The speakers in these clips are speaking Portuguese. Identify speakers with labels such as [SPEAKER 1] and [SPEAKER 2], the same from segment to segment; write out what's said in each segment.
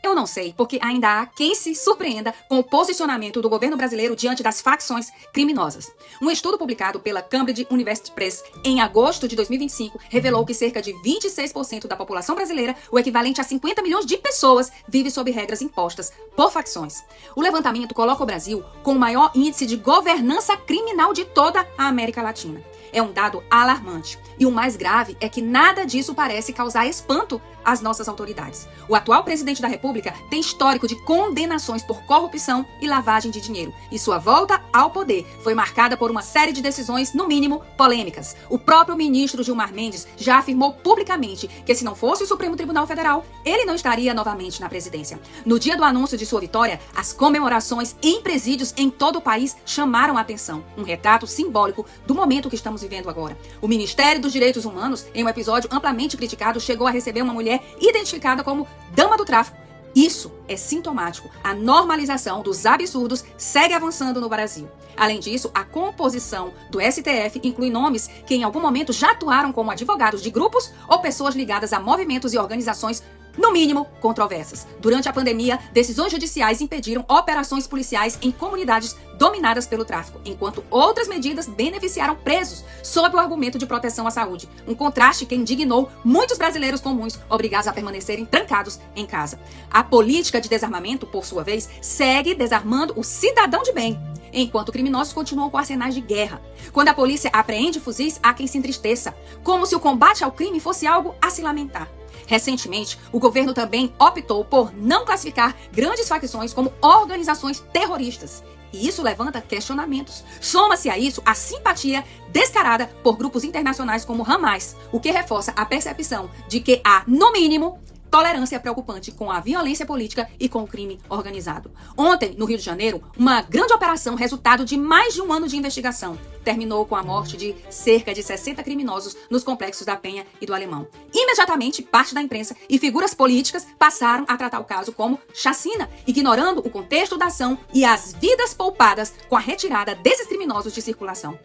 [SPEAKER 1] Eu não sei, porque ainda há quem se surpreenda com o posicionamento do governo brasileiro diante das facções criminosas. Um estudo publicado pela Cambridge University Press em agosto de 2025 revelou que cerca de 26% da população brasileira, o equivalente a 50 milhões de pessoas, vive sob regras impostas por facções. O levantamento coloca o Brasil com o maior índice de governança criminal de toda a América Latina. É um dado alarmante. E o mais grave é que nada disso parece causar espanto às nossas autoridades. O atual presidente da República tem histórico de condenações por corrupção e lavagem de dinheiro. E sua volta ao poder foi marcada por uma série de decisões, no mínimo, polêmicas. O próprio ministro Gilmar Mendes já afirmou publicamente que se não fosse o Supremo Tribunal Federal, ele não estaria novamente na presidência. No dia do anúncio de sua vitória, as comemorações em presídios em todo o país chamaram a atenção. Um retrato simbólico do momento que estamos vivendo agora. O Ministério dos Direitos Humanos, em um episódio amplamente criticado, chegou a receber uma mulher identificada como dama do tráfico. Isso é sintomático. A normalização dos absurdos segue avançando no Brasil. Além disso, a composição do STF inclui nomes que em algum momento já atuaram como advogados de grupos ou pessoas ligadas a movimentos e organizações, no mínimo, controversas. Durante a pandemia, decisões judiciais impediram operações policiais em comunidades dominadas pelo tráfico, enquanto outras medidas beneficiaram presos sob o argumento de proteção à saúde. Um contraste que indignou muitos brasileiros comuns, obrigados a permanecerem trancados em casa. A política de desarmamento, por sua vez, segue desarmando o cidadão de bem, enquanto criminosos continuam com arsenais de guerra. Quando a polícia apreende fuzis, há quem se entristeça, como se o combate ao crime fosse algo a se lamentar. Recentemente, o governo também optou por não classificar grandes facções como organizações terroristas. E isso levanta questionamentos. Soma-se a isso a simpatia descarada por grupos internacionais como Hamas, o que reforça a percepção de que há, no mínimo, tolerância preocupante com a violência política e com o crime organizado. Ontem, no Rio de Janeiro, uma grande operação, resultado de mais de um ano de investigação, terminou com a morte de cerca de 60 criminosos nos complexos da Penha e do Alemão. Imediatamente, parte da imprensa e figuras políticas passaram a tratar o caso como chacina, ignorando o contexto da ação e as vidas poupadas com a retirada desses criminosos de circulação.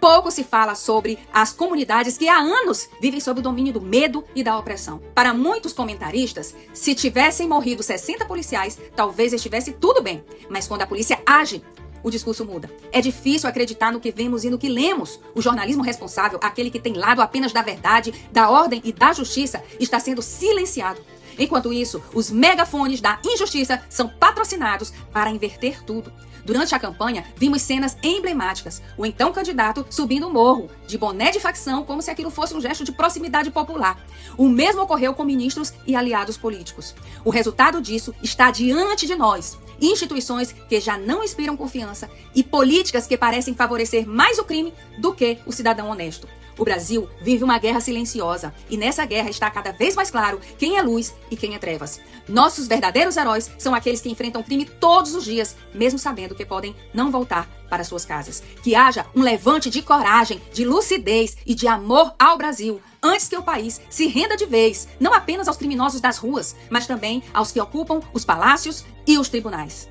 [SPEAKER 1] Pouco se fala sobre as comunidades que há anos vivem sob o domínio do medo e da opressão. Para muitos comentaristas, se tivessem morrido 60 policiais, talvez estivesse tudo bem. Mas quando a polícia age, o discurso muda. É difícil acreditar no que vemos e no que lemos. O jornalismo responsável, aquele que tem lado apenas da verdade, da ordem e da justiça, está sendo silenciado. Enquanto isso, os megafones da injustiça são patrocinados para inverter tudo. Durante a campanha, vimos cenas emblemáticas. O então candidato subindo o morro, de boné de facção, como se aquilo fosse um gesto de proximidade popular. O mesmo ocorreu com ministros e aliados políticos. O resultado disso está diante de nós. Instituições que já não inspiram confiança e políticas que parecem favorecer mais o crime do que o cidadão honesto. O Brasil vive uma guerra silenciosa e nessa guerra está cada vez mais claro quem é luz e quem é trevas. Nossos verdadeiros heróis são aqueles que enfrentam o crime todos os dias, mesmo sabendo que podem não voltar para suas casas. Que haja um levante de coragem, de lucidez e de amor ao Brasil, antes que o país se renda de vez, não apenas aos criminosos das ruas, mas também aos que ocupam os palácios e os tribunais.